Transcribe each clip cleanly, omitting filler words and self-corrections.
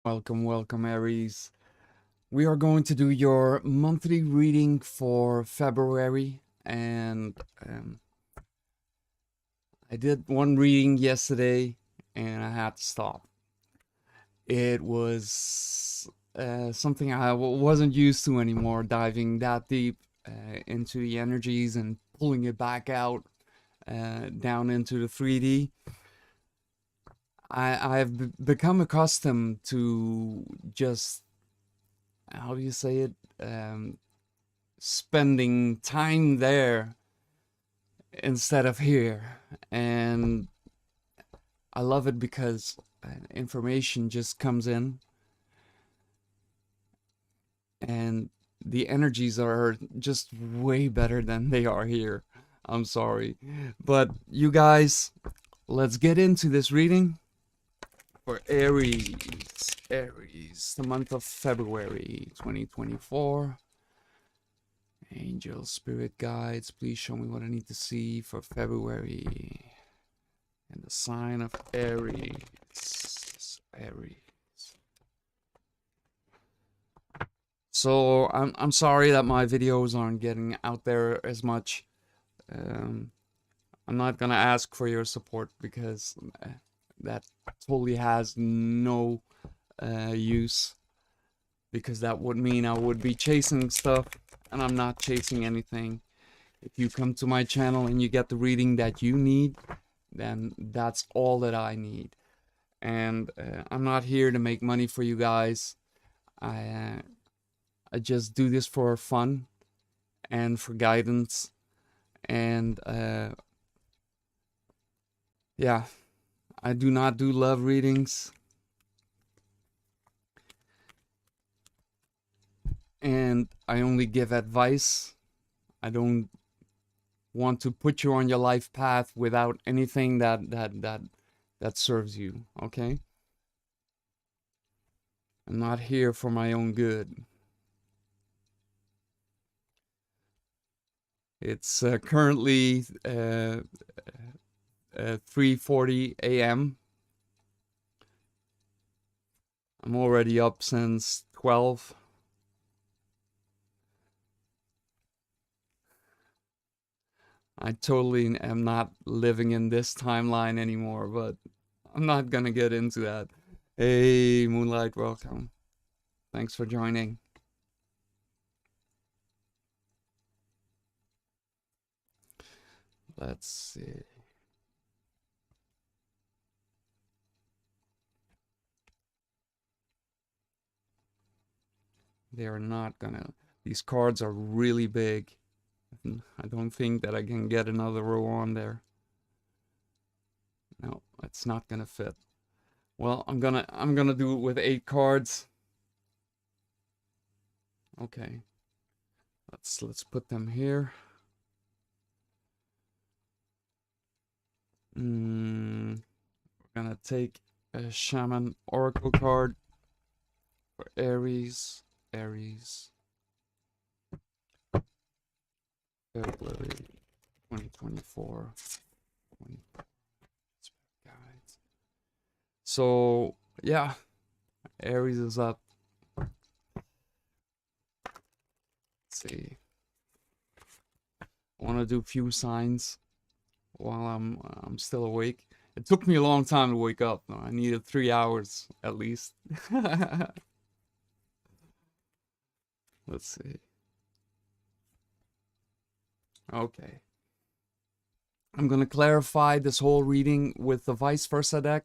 Welcome, welcome, Aries. We are going to do your monthly reading for February, and I did one reading yesterday, and I had to stop. It was something I wasn't used to anymore, diving that deep into the energies and pulling it back out down into the 3D. I've become accustomed to just, how do you say it, spending time there instead of here. And I love it because information just comes in and the energies are just way better than they are here. I'm sorry. But you guys, let's get into this reading for Aries. Aries, the month of February 2024. Angel, spirit guides, please show me what I need to see for February. And the sign of Aries. Aries. So I'm sorry that my videos aren't getting out there as much. I'm not gonna ask for your support because that totally has no use, because that would mean I would be chasing stuff, and I'm not chasing anything. If you come to my channel and you get the reading that you need, then that's all that I need. And I'm not here to make money for you guys. I just do this for fun and for guidance. And yeah, I do not do love readings. And I only give advice. I don't want to put you on your life path without anything that serves you, okay? I'm not here for my own good. It's currently 3:40 a.m. I'm already up since 12. I totally am not living in this timeline anymore, but I'm not gonna get into that. Hey, Moonlight, welcome. Thanks for joining. Let's see. They're not gonna... These cards are really big. I don't think that I can get another row on there. No, it's not gonna fit. Well, I'm gonna do it with 8 cards. Okay. Let's put them here. We're gonna take a Shaman Oracle card for Aries. Aries. February 2024. Guides. So, yeah. Aries is up. Let's see. I want to do a few signs while I'm still awake. It took me a long time to wake up. I needed 3 hours at least. Let's see. Okay. I'm gonna clarify this whole reading with the vice versa deck.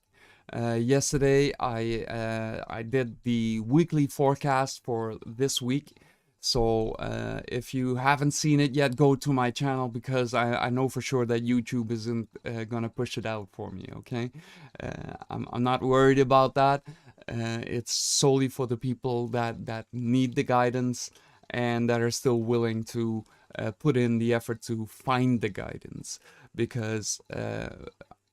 Yesterday I did the weekly forecast for this week. So if you haven't seen it yet, go to my channel, because I know for sure that YouTube isn't gonna push it out for me, okay? I'm not worried about that. It's solely for the people that need the guidance and that are still willing to put in the effort to find the guidance. Because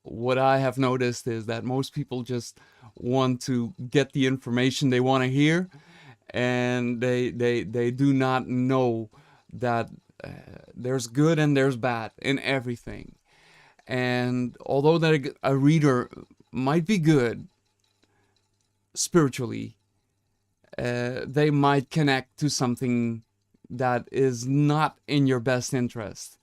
what I have noticed is that most people just want to get the information they want to hear, and they do not know that there's good and there's bad in everything. And although that a reader might be good, spiritually, they might connect to something that is not in your best interest.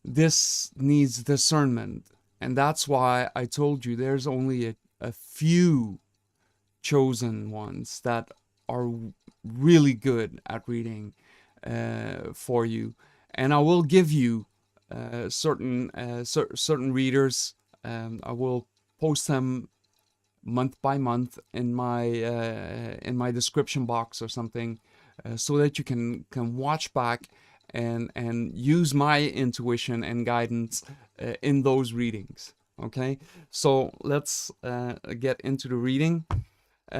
This needs discernment. And that's why I told you there's only a few chosen ones that are really good at reading for you. And I will give you certain readers. I will post them month by month in my description box or something, so that you can watch back and use my intuition and guidance in those readings. Okay, so let's get into the reading.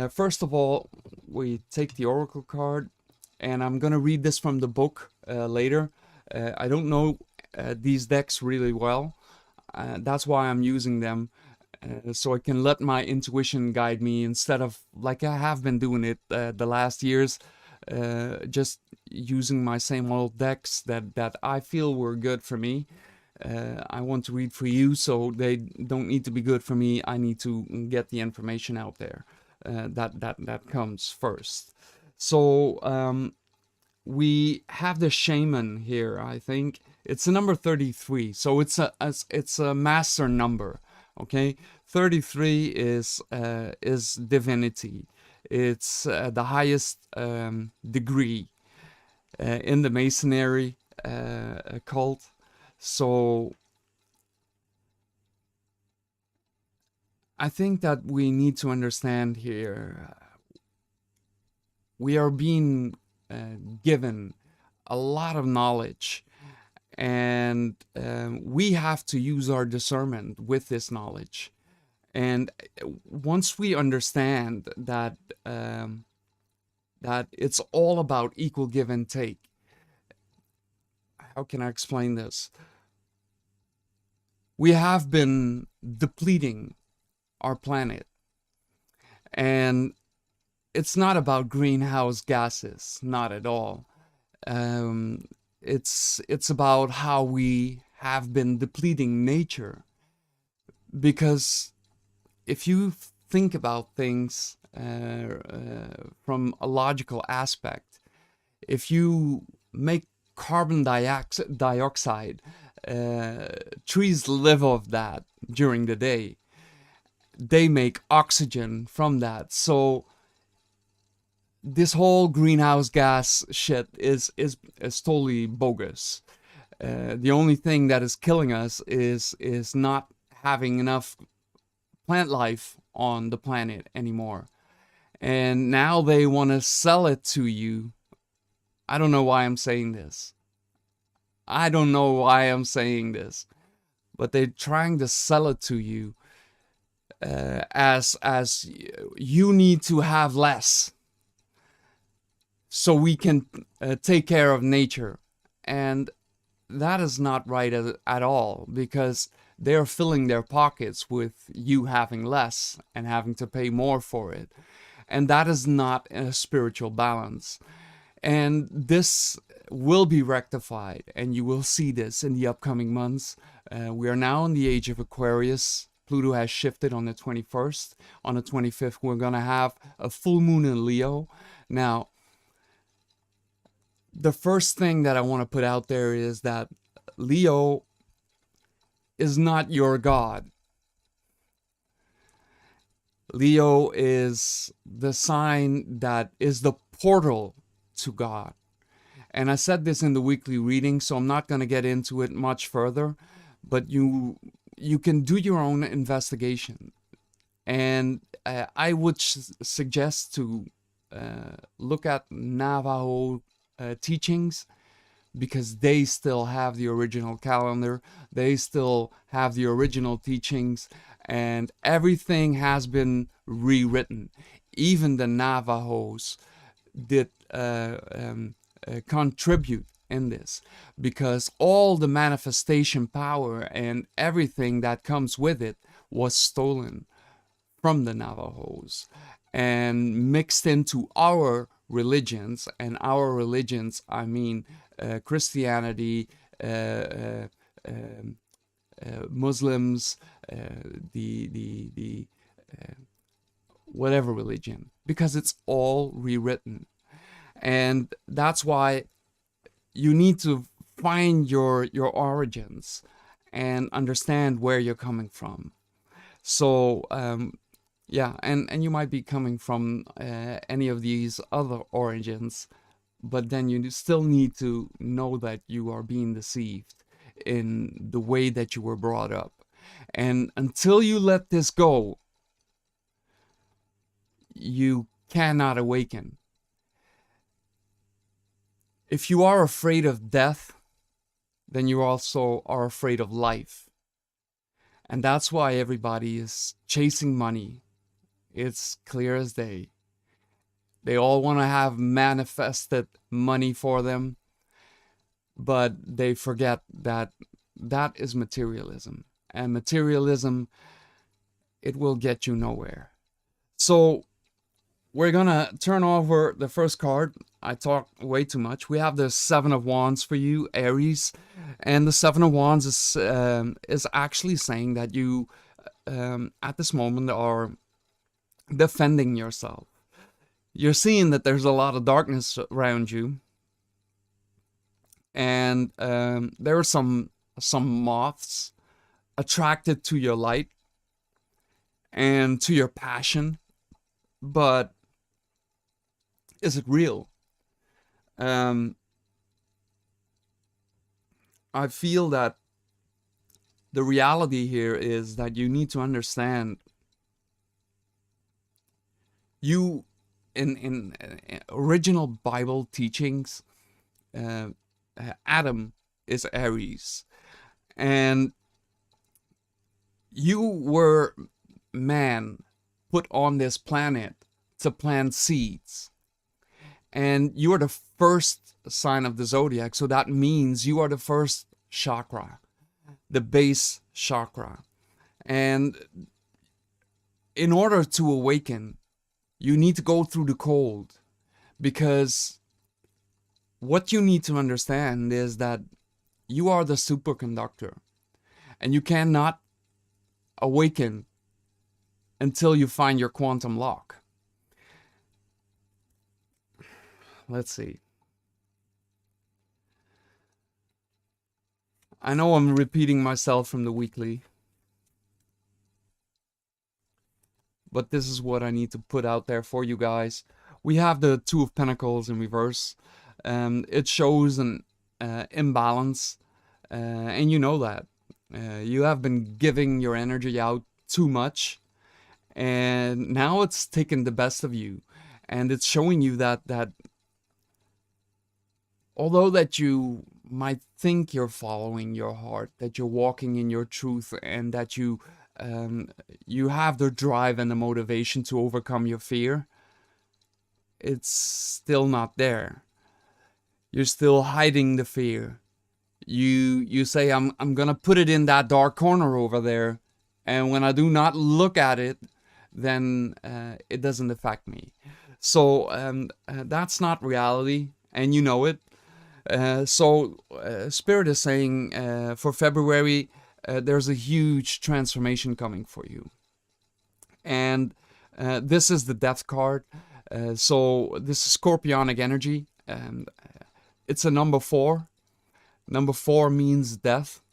First of all, we take the oracle card, and I'm gonna read this from the book later. I don't know these decks really well. That's why I'm using them, so I can let my intuition guide me instead of, like I have been doing it the last years, just using my same old decks that I feel were good for me. I want to read for you, so they don't need to be good for me. I need to get the information out there. That comes first. So we have the shaman here. I think it's a number 33, so it's a master number. Okay, 33 is divinity. It's the highest degree in the Masonry cult. So I think that we need to understand here, we are being given a lot of knowledge, and we have to use our discernment with this knowledge. And once we understand that that it's all about equal give and take, how can I explain this? We have been depleting our planet, and it's not about greenhouse gases, not at all. It's about how we have been depleting nature. Because if you think about things from a logical aspect, if you make carbon dioxide, trees live off that during the day. They make oxygen from that. So this whole greenhouse gas shit is totally bogus. The only thing that is killing us is not having enough plant life on the planet anymore. And now they want to sell it to you. I don't know why I'm saying this. I don't know why I'm saying this. But they're trying to sell it to you as you need to have less, so we can take care of nature. And that is not right at all, because they're filling their pockets with you having less and having to pay more for it. And that is not a spiritual balance. And this will be rectified, and you will see this in the upcoming months. We are now in the age of Aquarius. Pluto has shifted on the 21st. On the 25th, we're going to have a full moon in Leo. Now, the first thing that I want to put out there is that Leo is not your god. Leo is the sign that is the portal to God. And I said this in the weekly reading, so I'm not going to get into it much further, but you can do your own investigation. And I would suggest to look at Navajo teachings, because they still have the original calendar, they still have the original teachings, and everything has been rewritten. Even the Navajos did contribute in this, because all the manifestation power and everything that comes with it was stolen from the Navajos and mixed into our religions. And our religions, I mean Christianity, Muslims, whatever religion, because it's all rewritten. And that's why you need to find your origins and understand where you're coming from. So yeah, and you might be coming from any of these other origins, but then you still need to know that you are being deceived in the way that you were brought up. And until you let this go, you cannot awaken. If you are afraid of death, then you also are afraid of life. And that's why everybody is chasing money. It's clear as day. They all want to have manifested money for them, but they forget that that is materialism. And materialism, it will get you nowhere. So we're gonna turn over the first card. I talk way too much. We have the Seven of Wands for you, Aries, and the Seven of Wands is actually saying that you, at this moment, are defending yourself. You're seeing that there's a lot of darkness around you, and there are some moths attracted to your light and to your passion, but is it real? I feel that the reality here is that you need to understand you in original Bible teachings, Adam is Aries, and you were man put on this planet to plant seeds, and you are the first sign of the zodiac, so that means you are the first chakra, the base chakra. And in order to awaken, you need to go through the cold, because what you need to understand is that you are the superconductor, and you cannot awaken until you find your quantum lock. Let's see. I know I'm repeating myself from the weekly, but this is what I need to put out there for you guys. We have the Two of Pentacles in reverse. It shows an imbalance, and you know that. You have been giving your energy out too much, and now it's taken the best of you, and it's showing you that although that you might think you're following your heart, that you're walking in your truth, and that you have the drive and the motivation to overcome your fear, it's still not there. You're still hiding the fear. You say, I'm gonna put it in that dark corner over there, and when I do not look at it, then it doesn't affect me. So that's not reality, and you know it. So Spirit is saying for February, there's a huge transformation coming for you. And this is the Death card. So this is Scorpionic energy. It's a number 4. Number 4 means death.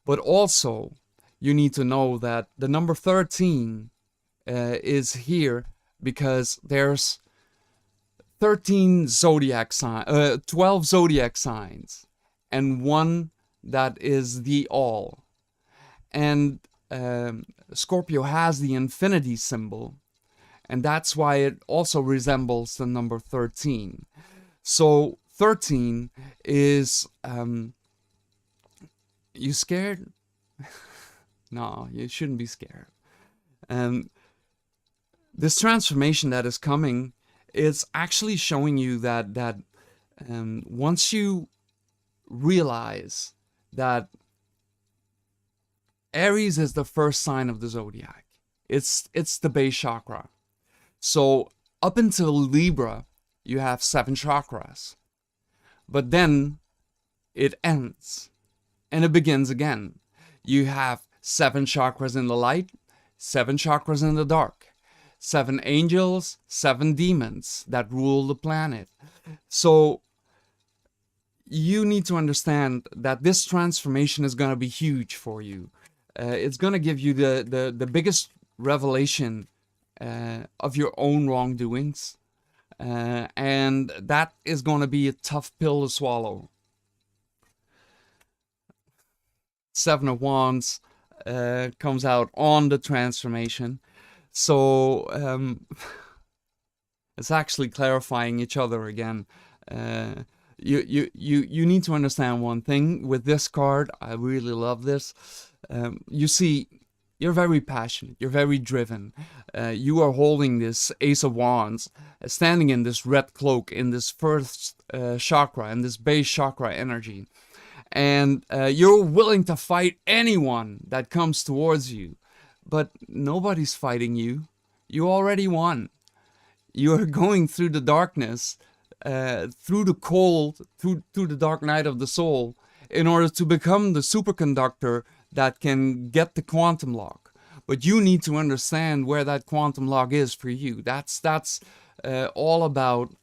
But also, you need to know that the number 13 is here because there's 13 zodiac signs, 12 zodiac signs, and one that is the all. And Scorpio has the infinity symbol, and that's why it also resembles the number 13. So 13 is, you scared? No, you shouldn't be scared. This transformation that is coming, it's actually showing you that once you realize that Aries is the first sign of the zodiac, it's the base chakra. So up until Libra, you have 7 chakras, but then it ends and it begins again. You have 7 chakras in the light, 7 chakras in the dark, 7 angels, 7 demons that rule the planet. So you need to understand that this transformation is going to be huge for you. It's going to give you the biggest revelation of your own wrongdoings. And that is going to be a tough pill to swallow. 7 of Wands comes out on the transformation. So it's actually clarifying each other again. You need to understand one thing with this card. I really love this. You see, you're very passionate. You're very driven. You are holding this Ace of Wands, standing in this red cloak, in this first chakra, in this base chakra energy. And you're willing to fight anyone that comes towards you. But nobody's fighting you. You already won. You are going through the darkness, through the cold, through the dark night of the soul, in order to become the superconductor that can get the quantum lock. But you need to understand where that quantum lock is for you. That's all about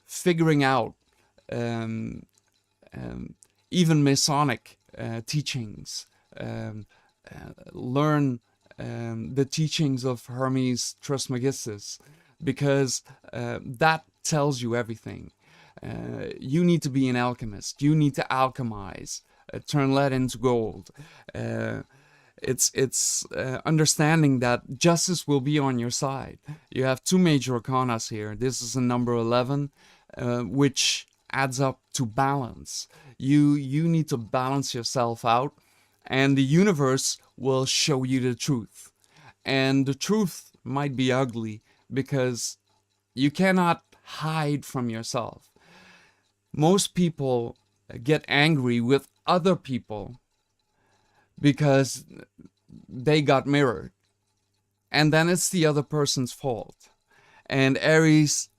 figuring out even Masonic teachings. Learn the teachings of Hermes Trismegistus, because that tells you everything. You need to be an alchemist. You need to alchemize, turn lead into gold. It's understanding that justice will be on your side. You have 2 major arcanas here. This is a number 11, which adds up to balance. You need to balance yourself out, and the universe will show you the truth. And the truth might be ugly, because you cannot hide from yourself. Most people get angry with other people because they got mirrored, and then it's the other person's fault. And Aries,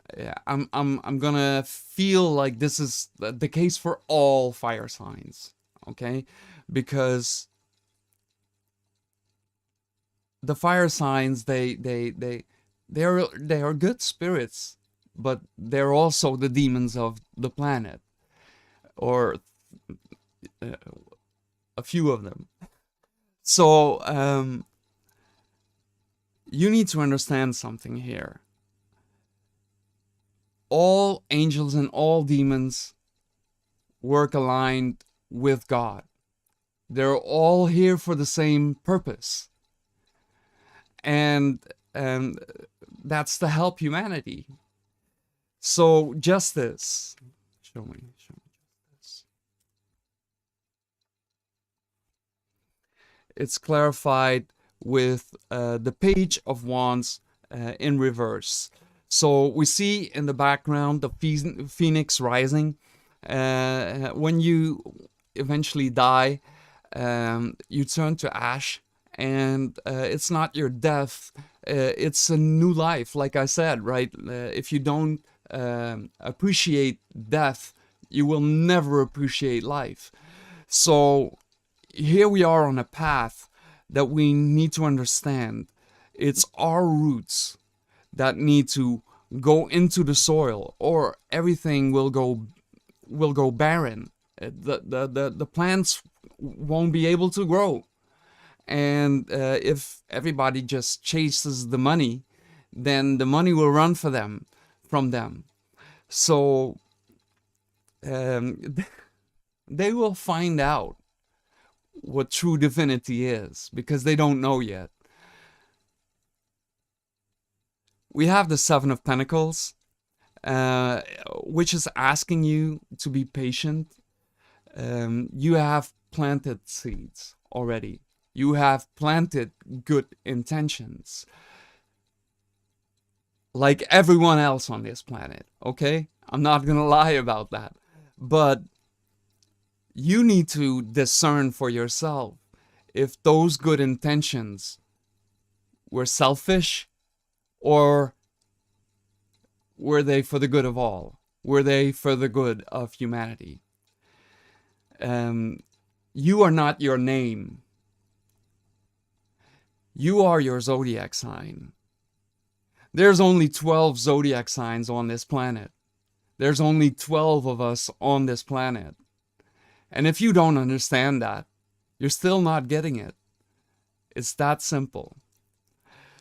I'm gonna feel like this is the case for all fire signs, okay? Because the fire signs, they are good spirits, but they're also the demons of the planet, or a few of them. So you need to understand something here. All angels and all demons work aligned with God. They're all here for the same purpose. And that's to help humanity. So justice, show me justice. It's clarified with the Page of Wands in reverse. So we see in the background the phoenix rising. When you eventually die, you turn to ash, and it's not your death, it's a new life. Like I said, right? If you don't appreciate death, you will never appreciate life. So here we are on a path that we need to understand. It's our roots that need to go into the soil, or everything will go barren. The plants won't be able to grow. And if everybody just chases the money, then the money will run from them. So they will find out what true divinity is, because they don't know yet. We have the 7 of Pentacles, which is asking you to be patient. You have planted seeds already. You have planted good intentions, like everyone else on this planet, okay? I'm not gonna lie about that. But you need to discern for yourself if those good intentions were selfish, or were they for the good of all? Were they for the good of humanity? You are not your name. You are your zodiac sign. There's only 12 zodiac signs on this planet. There's only 12 of us on this planet. And if you don't understand that, you're still not getting it. It's that simple.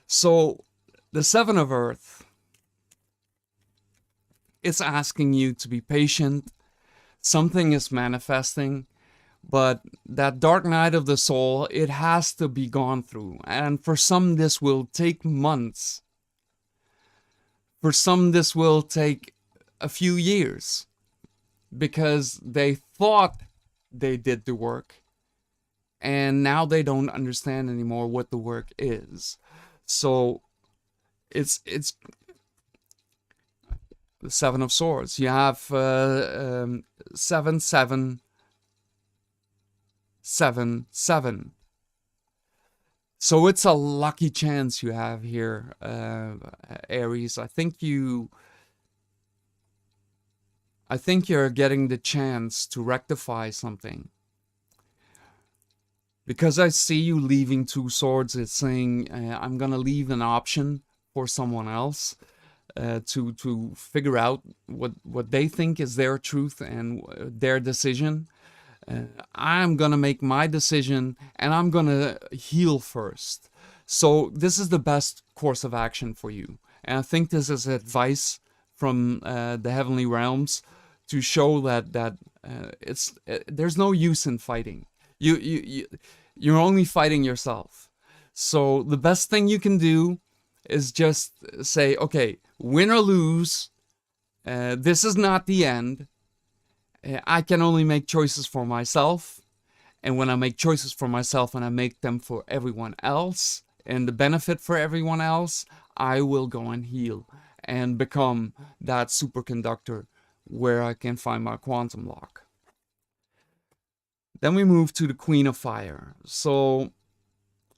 So, the Seven of Earth, it's asking you to be patient. Something is manifesting, but that dark night of the soul, it has to be gone through. And for some, this will take months. For some, this will take a few years, because they thought they did the work, and now they don't understand anymore what the work is. So it's the Seven of Swords. You have 7, 7, 7, 7. So it's a lucky chance you have here, Aries. I think you're getting the chance to rectify something. Because I see you leaving 2 swords, it's saying I'm gonna leave an option for someone else to figure out what they think is their truth and their decision. I'm gonna make my decision, and I'm gonna heal first. So this is the best course of action for you. And I think this is advice from the heavenly realms to show that there's no use in fighting. You're only fighting yourself. So the best thing you can do is just say, okay, win or lose, this is not the end. I can only make choices for myself. And when I make choices for myself and I make them for everyone else and the benefit for everyone else, I will go and heal and become that superconductor where I can find my quantum lock. Then we move to the Queen of Fire. So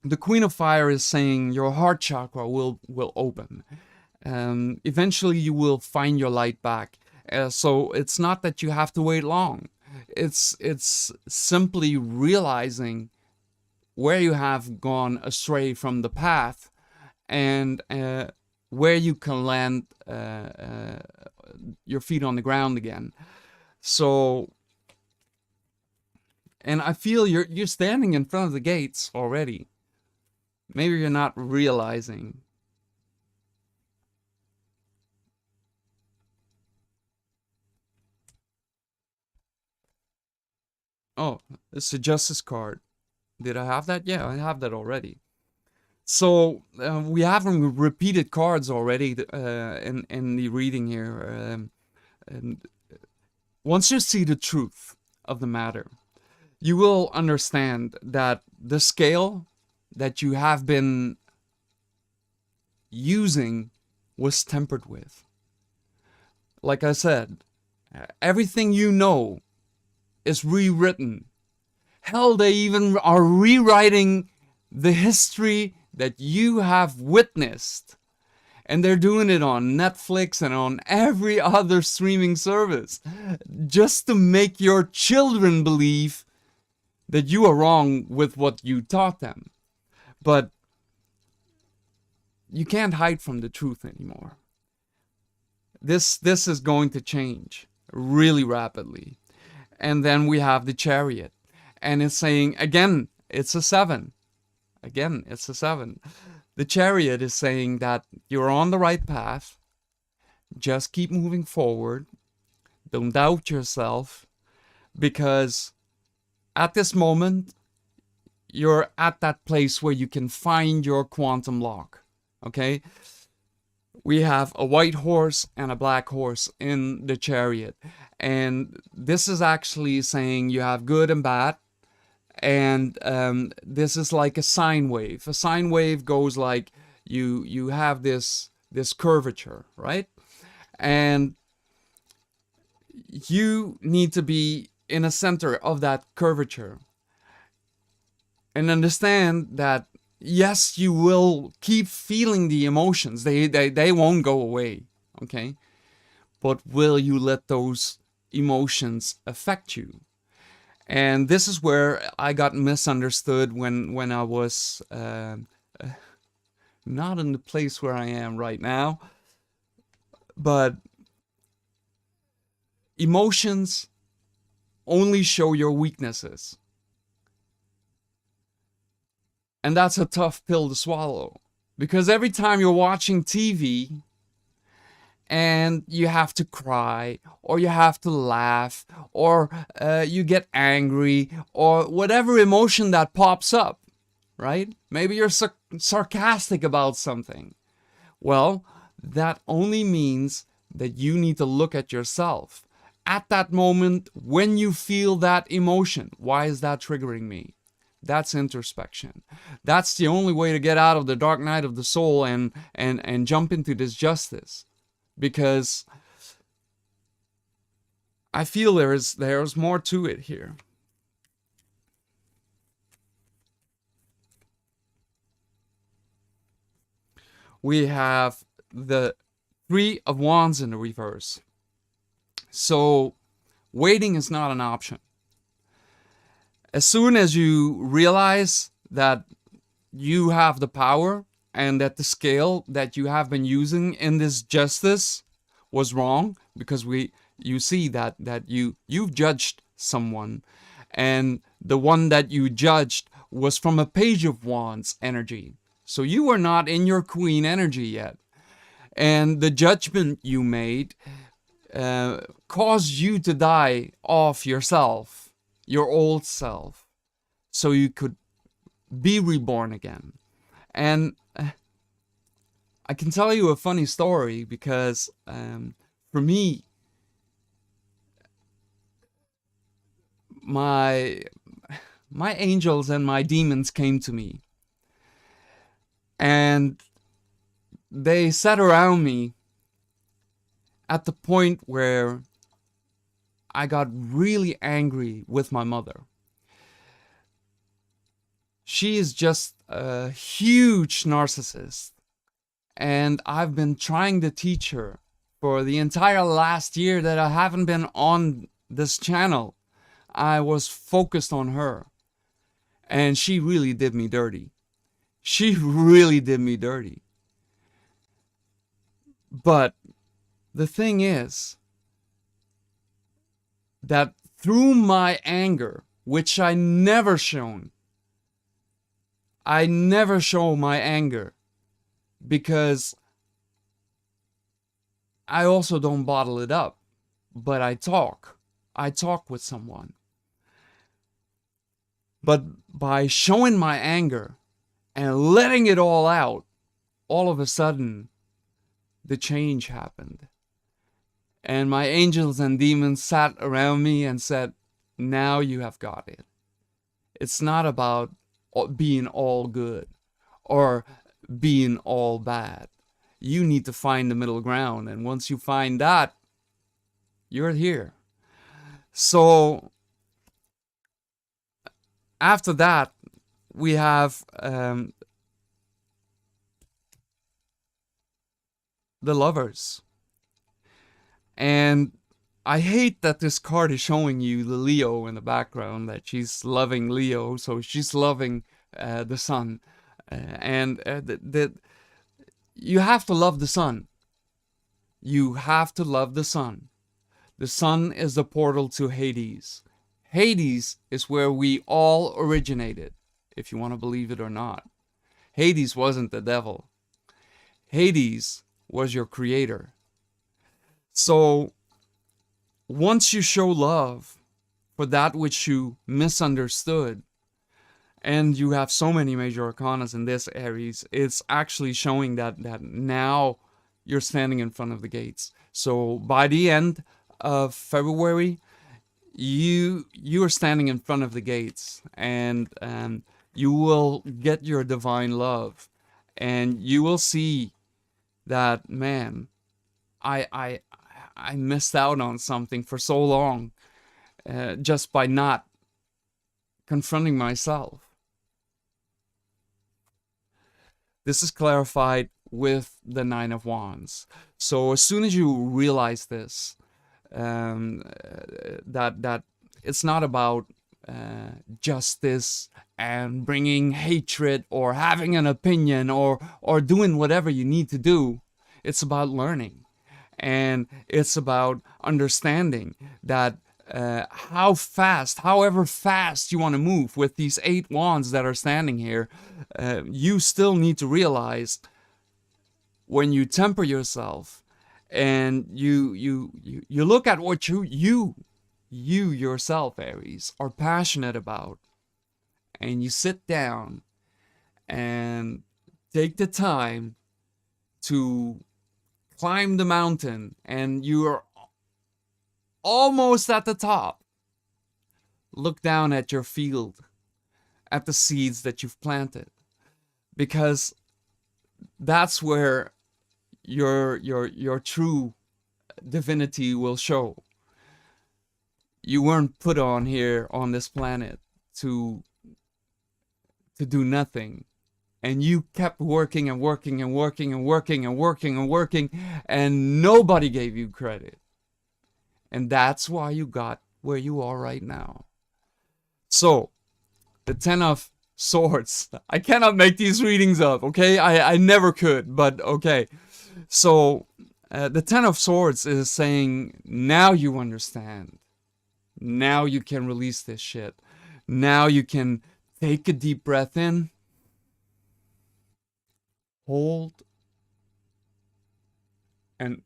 the Queen of Fire is saying your heart chakra will open. Eventually you will find your light back. So it's not that you have to wait long. It's simply realizing where you have gone astray from the path, and where you can land your feet on the ground again. So, and I feel you're standing in front of the gates already. Maybe you're not realizing. Oh, it's a Justice card. Did I have that? Yeah, I have that already. So we have repeated cards already in the reading here. And once you see the truth of the matter, you will understand that the scale that you have been using was tempered with. Like I said, everything you know is rewritten. Hell, they even are rewriting the history that you have witnessed. And they're doing it on Netflix and on every other streaming service, just to make your children believe that you are wrong with what you taught them. But you can't hide from the truth anymore. This is going to change really rapidly. And then we have the Chariot. And it's saying, again, it's a 7. Again, it's a 7. The Chariot is saying that you're on the right path. Just keep moving forward. Don't doubt yourself. Because at this moment, you're at that place where you can find your quantum lock. Okay? We have a white horse and a black horse in the Chariot. And this is actually saying you have good and bad. And this is like a sine wave. A sine wave goes like you have this curvature, right? And you need to be in the center of that curvature. And understand that, yes, you will keep feeling the emotions. They won't go away, okay? But will you let those emotions affect you? And this is where I got misunderstood when I was not in the place where I am right now, but emotions only show your weaknesses. And that's a tough pill to swallow. Because every time you're watching TV and you have to cry, or you have to laugh, or you get angry, or whatever emotion that pops up, right? Maybe you're sarcastic about something. Well, that only means that you need to look at yourself. At that moment, when you feel that emotion, why is that triggering me? That's introspection. That's the only way to get out of the dark night of the soul and jump into this justice. Because I feel there's more to it here. We have the Three of Wands in the reverse. So waiting is not an option. As soon as you realize that you have the power and that the scale that you have been using in this justice was wrong, because you see that you've judged someone, and the one that you judged was from a Page of Wands energy. So you were not in your Queen energy yet. And the judgment you made caused you to die off yourself, your old self, so you could be reborn again. And I can tell you a funny story, because for me, my angels and my demons came to me, and they sat around me at the point where I got really angry with my mother. She is just a huge narcissist, and I've been trying to teach her for the entire last year that I haven't been on this channel. I was focused on her, and she really did me dirty. She really did me dirty. But the thing is that through my anger, which I never show my anger, because I also don't bottle it up, but I talk with someone. But by showing my anger and letting it all out, all of a sudden, the change happened. And my angels and demons sat around me and said, now you have got it. It's not about being all good or being all bad. You need to find the middle ground. And once you find that, you're here. So after that, we have the Lovers. And I hate that this card is showing you the Leo in the background, that she's loving Leo, so she's loving the sun. You have to love the sun. You have to love the sun. The sun is the portal to Hades. Hades is where we all originated, if you want to believe it or not. Hades wasn't the devil. Hades was your creator. So once you show love for that which you misunderstood, and you have so many major arcanas in this, Aries, it's actually showing that now you're standing in front of the gates. So by the end of February, you are standing in front of the gates, and you will get your divine love, and you will see that, man, I missed out on something for so long, just by not confronting myself. This is clarified with the Nine of Wands. So as soon as you realize this, that it's not about justice and bringing hatred or having an opinion or doing whatever you need to do. It's about learning, and it's about understanding that however fast you want to move with these 8 wands that are standing here, you still need to realize when you temper yourself and you look at what you yourself, Aries, are passionate about, and you sit down and take the time to climb the mountain, and you're almost at the top. Look down at your field, at the seeds that you've planted, because that's where your true divinity will show. You weren't put on here on this planet to do nothing. And you kept working and working and working and working and working and working, and nobody gave you credit. And that's why you got where you are right now. So, the 10 of Swords. I cannot make these readings up, okay? I never could, but okay. So, the 10 of Swords is saying, now you understand. Now you can release this shit. Now you can take a deep breath in. Hold. And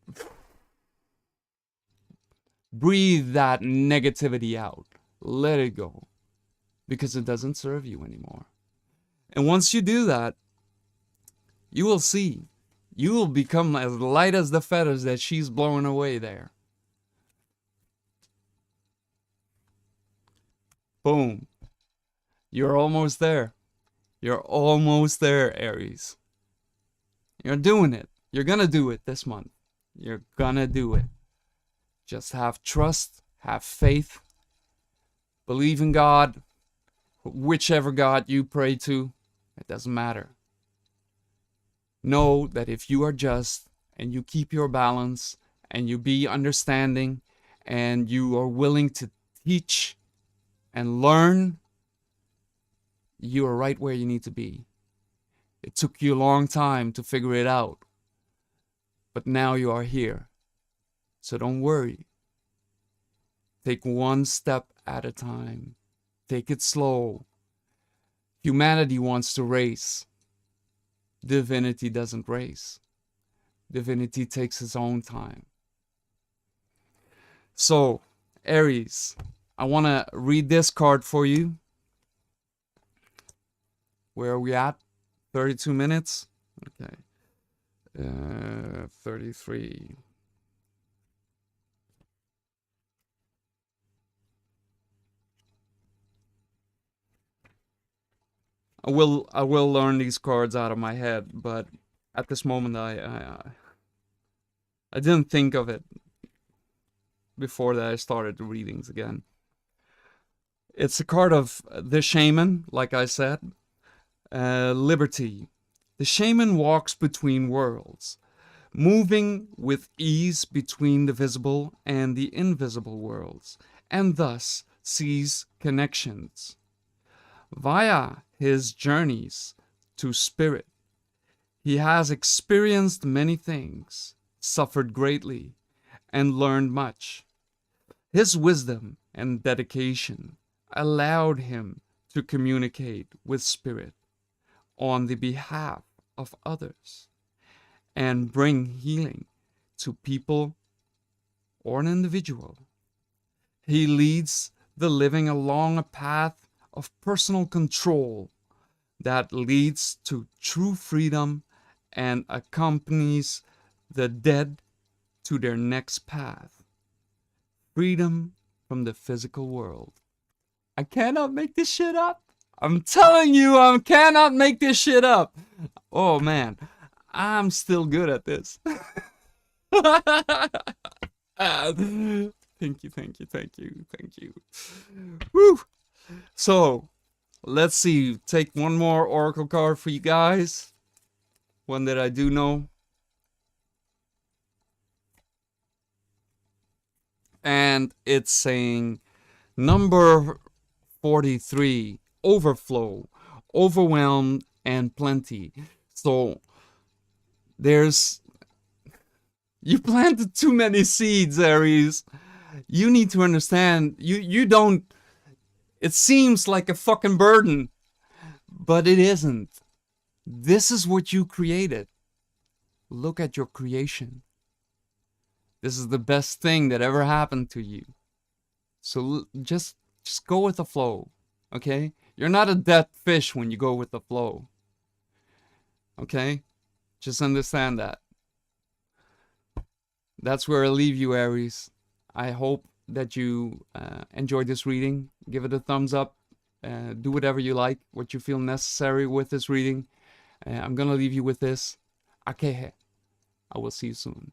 breathe that negativity out. Let it go. Because it doesn't serve you anymore. And once you do that, you will see. You will become as light as the feathers that she's blowing away there. Boom. You're almost there. You're almost there, Aries. You're doing it. You're gonna do it this month. You're gonna do it. Just have trust, have faith, believe in God, whichever God you pray to, it doesn't matter. Know that if you are just and you keep your balance and you be understanding and you are willing to teach and learn, you are right where you need to be. It took you a long time to figure it out, but now you are here. So don't worry. Take one step at a time. Take it slow. Humanity wants to race. Divinity doesn't race. Divinity takes its own time. So, Aries, I want to read this card for you. Where are we at? 32 minutes? Okay. 33. I will learn these cards out of my head, but at this moment I didn't think of it before that I started the readings again. It's a card of the shaman, like I said. Liberty. The shaman walks between worlds, moving with ease between the visible and the invisible worlds, and thus sees connections. Via his journeys to spirit, he has experienced many things, suffered greatly, and learned much. His wisdom and dedication allowed him to communicate with spirit on the behalf of others and bring healing to people or an individual. He leads the living along a path of personal control that leads to true freedom and accompanies the dead to their next path. Freedom from the physical world. I cannot make this shit up. I'm telling you, I cannot make this shit up. Oh man, I'm still good at this. Thank you. Woo! So, let's see. Take one more oracle card for you guys. One that I do know. And it's saying number 43, overflow, overwhelmed, and plenty. So you planted too many seeds, Aries. You need to understand, you don't, it seems like a fucking burden, but it isn't. This is what you created. Look at your creation. This is the best thing that ever happened to you. So just go with the flow, okay? You're not a dead fish when you go with the flow, okay? Just understand that. That's where I leave you, Aries. I hope that you enjoyed this reading. Give it a thumbs up. Do whatever you like, what you feel necessary with this reading. I'm gonna leave you with this. Akehe. I will see you soon.